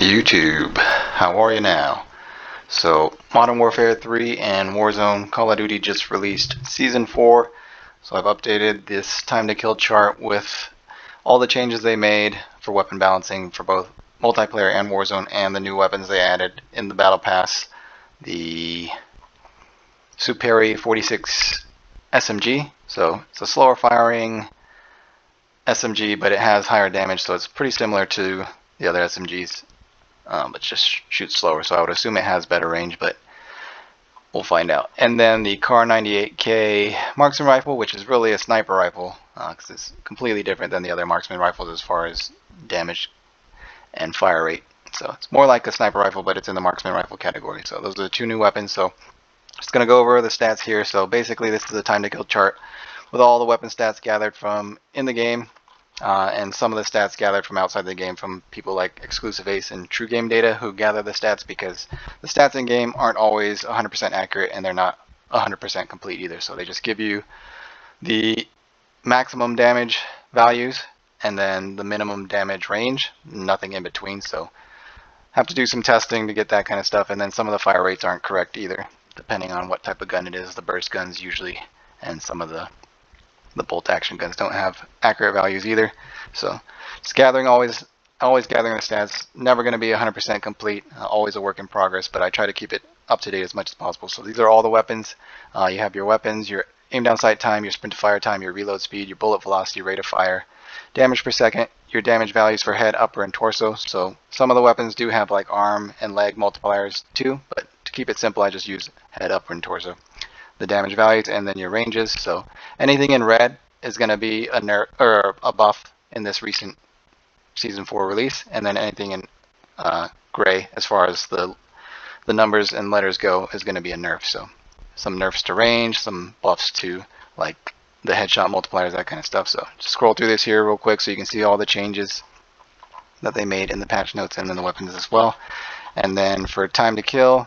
YouTube, how are you now? So Modern Warfare 3 and Warzone Call of Duty just released Season 4, so I've updated this time to kill chart with all the changes they made for weapon balancing for both multiplayer and Warzone, and the new weapons they added in the Battle Pass. The Superi 46 SMG, so it's a slower firing SMG, but it has higher damage, so it's pretty similar to the other SMGs. But just shoots slower, so I would assume it has better range, but we'll find out. And then the Kar 98K marksman rifle, which is really a sniper rifle, because it's completely different than the other marksman rifles as far as damage and fire rate. So it's more like a sniper rifle, but it's in the marksman rifle category. So those are the two new weapons. So just going to go over the stats here. So basically this is the time to kill chart with all the weapon stats gathered from in the game. And some of the stats gathered from outside the game from people like Exclusive Ace and True Game Data, who gather the stats, because the stats in game aren't always 100% accurate and they're not 100% complete either. So they just give you the maximum damage values and then the minimum damage range, nothing in between. So have to do some testing to get that kind of stuff. And then some of the fire rates aren't correct either, depending on what type of gun it is. The burst guns usually, and some of the bolt action guns don't have accurate values either. So just gathering, always gathering the stats. Never going to be 100% complete, always a work in progress, but I try to keep it up to date as much as possible. So these are all the weapons. You have your weapons, your aim down sight time, your sprint to fire time, your reload speed, your bullet velocity, rate of fire, damage per second, your damage values for head, upper, and torso. So some of the weapons do have like arm and leg multipliers too, but to keep it simple, I just use head, upper, and torso. The damage values, and then your ranges. So anything in red is going to be a nerf or a buff in this recent Season 4 release, and then anything in gray, as far as the numbers and letters go, is going to be a nerf. So some nerfs to range, some buffs to like the headshot multipliers, that kind of stuff. So just scroll through this here real quick so you can see all the changes that they made in the patch notes and then the weapons as well. And then for time to kill,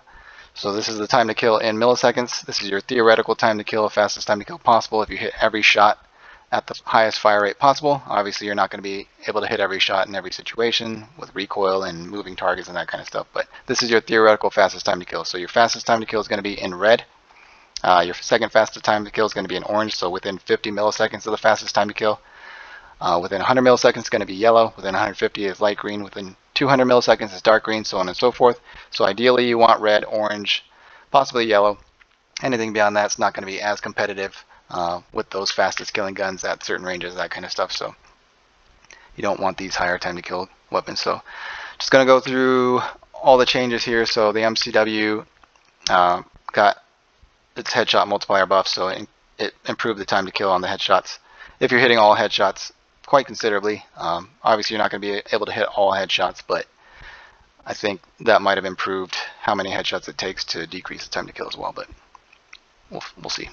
so this is the time to kill in milliseconds. This is your theoretical time to kill, fastest time to kill possible if you hit every shot at the highest fire rate possible. Obviously you're not going to be able to hit every shot in every situation with recoil and moving targets and that kind of stuff, but this is your theoretical fastest time to kill. So your fastest time to kill is going to be in red. Your second fastest time to kill is going to be in orange, so within 50 milliseconds of the fastest time to kill. Within 100 milliseconds is going to be yellow, within 150 is light green, within 200 milliseconds is dark green, so on and so forth. So ideally you want red, orange, possibly yellow. Anything beyond that is not going to be as competitive with those fastest killing guns at certain ranges, that kind of stuff. So you don't want these higher time to kill weapons. So just going to go through all the changes here. So the MCW got its headshot multiplier buff, so it improved the time to kill on the headshots. If you're hitting all headshots, quite considerably. Obviously you're not going to be able to hit all headshots, but I think that might have improved how many headshots it takes to decrease the time to kill as well, but we'll see.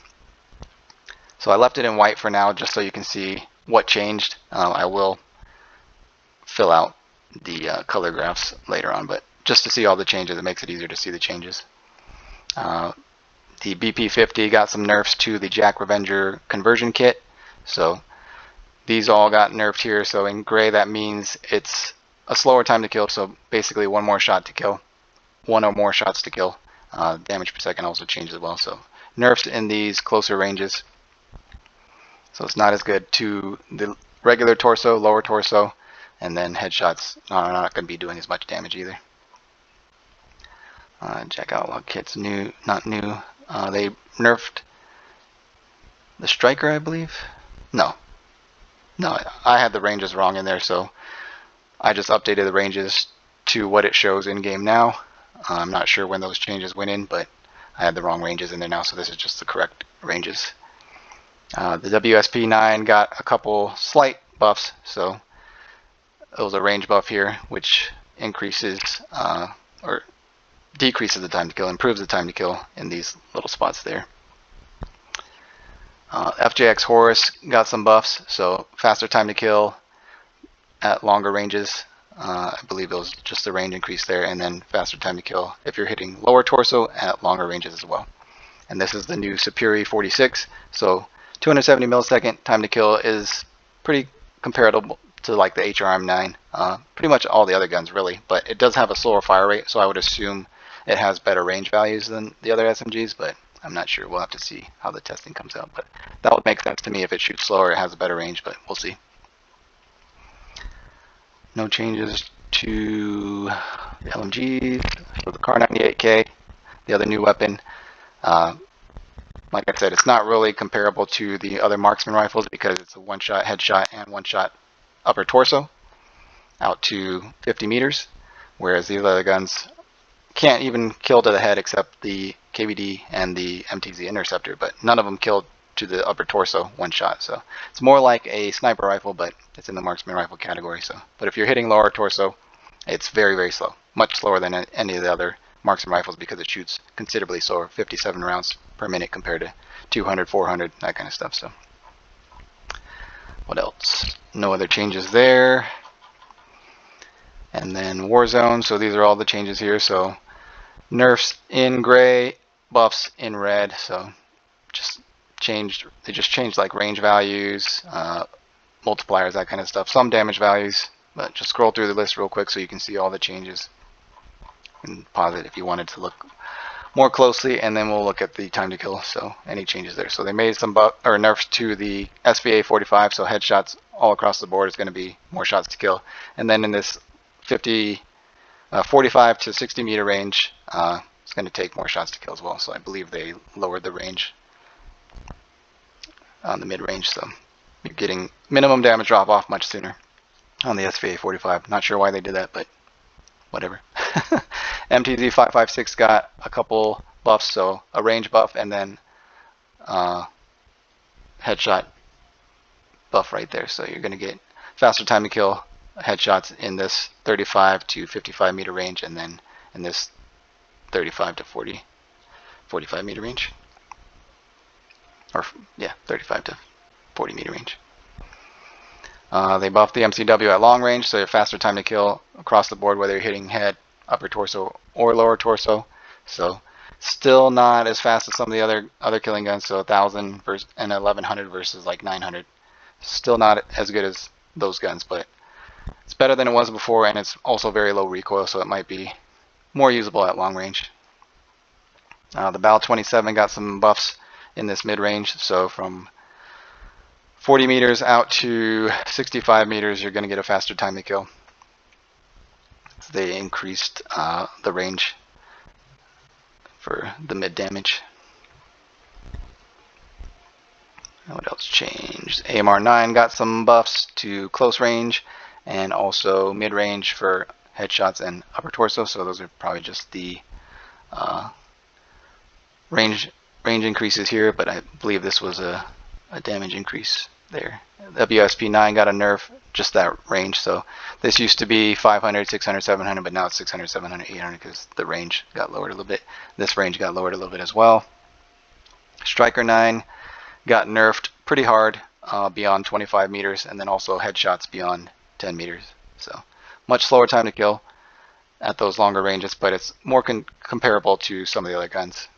So I left it in white for now just so you can see what changed. I will fill out the color graphs later on, but just to see all the changes, it makes it easier to see the changes. The BP-50 got some nerfs to the Jack Revenger conversion kit. So these all got nerfed here. So in gray, that means it's a slower time to kill. So basically one more shot to kill, one or more shots to kill. Damage per second also changed as well. So nerfs in these closer ranges. So it's not as good to the regular torso, lower torso, and then headshots are not going to be doing as much damage either. Jack Outlaw kit's new, not new. They nerfed the striker, I believe. No, I had the ranges wrong in there, so I just updated the ranges to what it shows in game now. I'm not sure when those changes went in, but I had the wrong ranges in there now, so this is just the correct ranges. The WSP-9 got a couple slight buffs, so it was a range buff here, which increases or decreases the time to kill, improves the time to kill in these little spots there. FJX Horus got some buffs, so faster time to kill at longer ranges. I believe it was just the range increase there, and then faster time to kill if you're hitting lower torso at longer ranges as well. And this is the new Superi 46, so 270 millisecond time to kill is pretty comparable to like the HRM9, pretty much all the other guns really, but it does have a slower fire rate, so I would assume it has better range values than the other SMGs, but I'm not sure. We'll have to see how the testing comes out, but that would make sense to me. If it shoots slower, it has a better range, but we'll see. No changes to the LMGs. So the Kar 98K, the other new weapon. Like I said, it's not really comparable to the other marksman rifles because it's a one-shot headshot and one-shot upper torso out to 50 meters, whereas these other guns can't even kill to the head except the KVD and the MTZ Interceptor, but none of them killed to the upper torso one shot. So it's more like a sniper rifle, but it's in the marksman rifle category. So, but if you're hitting lower torso, it's very, very slow, much slower than any of the other marksman rifles because it shoots considerably slower, 57 rounds per minute compared to 200, 400, that kind of stuff. So what else? No other changes there. And then Warzone, so these are all the changes here. So nerfs in gray, buffs in red. So they just changed like range values, multipliers, that kind of stuff. Some damage values, but just scroll through the list real quick so you can see all the changes. And pause it if you wanted to look more closely, and then we'll look at the time to kill. So any changes there. So they made some nerfs to the SVA 45, so headshots all across the board is going to be more shots to kill. And then in this 45 to 60 meter range, it's going to take more shots to kill as well. So I believe they lowered the range on the mid range, so you're getting minimum damage drop off much sooner on the SVA 45. Not sure why they did that, but whatever. MTZ 556 got a couple buffs, so a range buff and then headshot buff right there. So you're going to get faster time to kill headshots in this 35 to 55 meter range, and then in this 35 to 45 meter range. Or yeah, 35 to 40 meter range. They buffed the MCW at long range, so you have faster time to kill across the board, whether you're hitting head, upper torso, or lower torso. So still not as fast as some of the other killing guns. So 1,000 and 1,100 versus like 900. Still not as good as those guns, but it's better than it was before, and it's also very low recoil, so it might be more usable at long range. The BAL 27 got some buffs in this mid range, so from 40 meters out to 65 meters, you're going to get a faster time to kill. So they increased the range for the mid damage. What else changed? AMR 9 got some buffs to close range and also mid range for headshots and upper torso. So those are probably just the range increases here, but I believe this was a damage increase there. WSP 9 got a nerf, just that range. So this used to be 500, 600, 700, but now it's 600, 700, 800 because the range got lowered a little bit. This range got lowered a little bit as well. Striker 9 got nerfed pretty hard beyond 25 meters, and then also headshots beyond 10 meters. So much slower time to kill at those longer ranges, but it's more comparable to some of the other guns.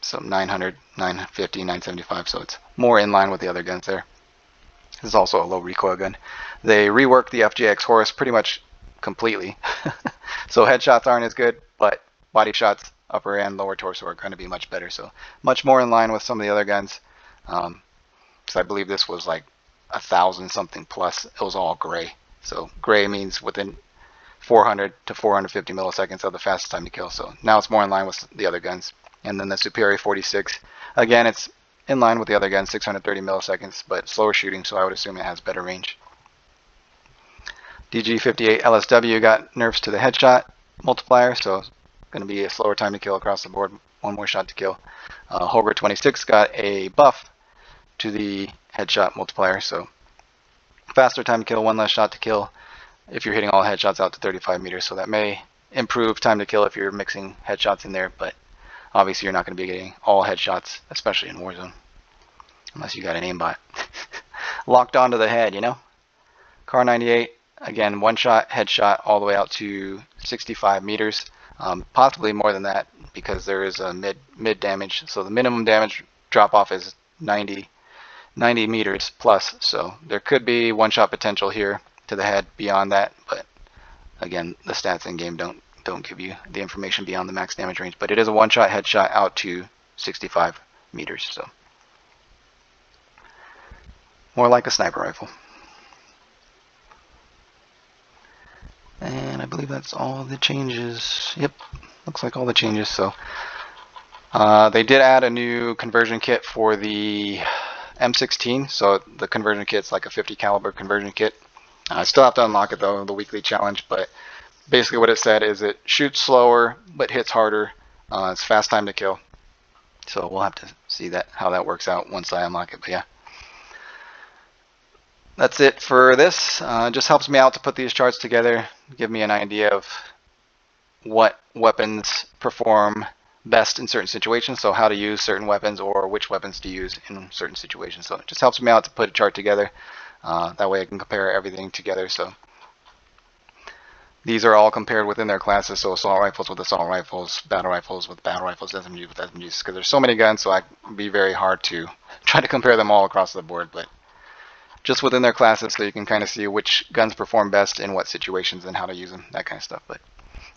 So 900, 950, 975, so it's more in line with the other guns there. This is also a low recoil gun. They reworked the FJX Horus pretty much completely. So headshots aren't as good, but body shots, upper and lower torso, are going to be much better. So much more in line with some of the other guns. So I believe this was like 1,000 something plus. It was all gray. So gray means within 400 to 450 milliseconds of the fastest time to kill. So now it's more in line with the other guns. And then the Superi 46, again, it's in line with the other guns, 630 milliseconds, but slower shooting, so I would assume it has better range. DG58 LSW got nerfs to the headshot multiplier, so it's going to be a slower time to kill across the board, one more shot to kill. Holger 26 got a buff to the headshot multiplier, so faster time to kill, one less shot to kill if you're hitting all headshots out to 35 meters, so that may improve time to kill if you're mixing headshots in there, but obviously you're not going to be getting all headshots, especially in Warzone, unless you got an aimbot locked onto the head, you know. Kar 98, again, one shot headshot all the way out to 65 meters, possibly more than that because there is a mid damage. So the minimum damage drop off is 90 90 meters plus, so there could be one-shot potential here to the head beyond that, but again, the stats in game don't give you the information beyond the max damage range. But it is a one-shot headshot out to 65 meters, so more like a sniper rifle. And I believe that's all the changes. Yep, looks like all the changes. So they did add a new conversion kit for the M16. So the conversion kit's like a 50 caliber conversion kit. I still have to unlock it though, the weekly challenge. But basically what it said is it shoots slower but hits harder. It's fast time to kill. So we'll have to see how that works out once I unlock it. But yeah, that's it for this. Just helps me out to put these charts together, give me an idea of what weapons perform best in certain situations, so how to use certain weapons or which weapons to use in certain situations. So it just helps me out to put a chart together. That way I can compare everything together. So these are all compared within their classes, so assault rifles with assault rifles, battle rifles with battle rifles, SMGs with SMGs, because there's so many guns, so it can be very hard to try to compare them all across the board. But just within their classes, so you can kind of see which guns perform best in what situations and how to use them, that kind of stuff. But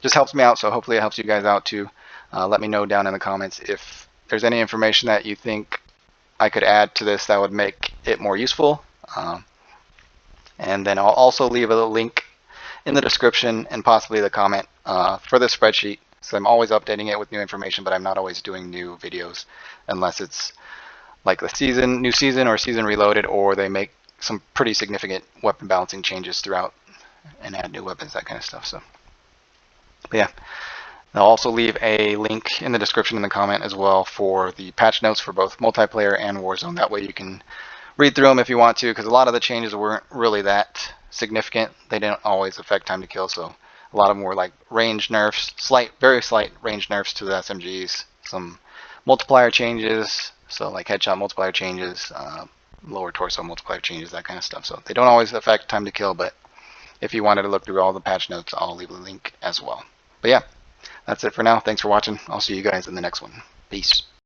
just helps me out, so hopefully it helps you guys out too. Let me know down in the comments if there's any information that you think I could add to this that would make it more useful. And then I'll also leave a link in the description and possibly the comment for the spreadsheet. So I'm always updating it with new information, but I'm not always doing new videos unless it's like the new season or season reloaded, or they make some pretty significant weapon balancing changes throughout and add new weapons, that kind of stuff. So, but yeah, I'll also leave a link in the description in the comment as well for the patch notes for both multiplayer and Warzone. That way you can read through them if you want to, because a lot of the changes weren't really that significant. They didn't always affect time to kill, so a lot of them were like range nerfs, very slight range nerfs to the SMGs, some multiplier changes, so like headshot multiplier changes, lower torso multiplier changes, that kind of stuff. So they don't always affect time to kill, but if you wanted to look through all the patch notes, I'll leave a link as well. But yeah, that's it for now. Thanks for watching. I'll see you guys in the next one. Peace.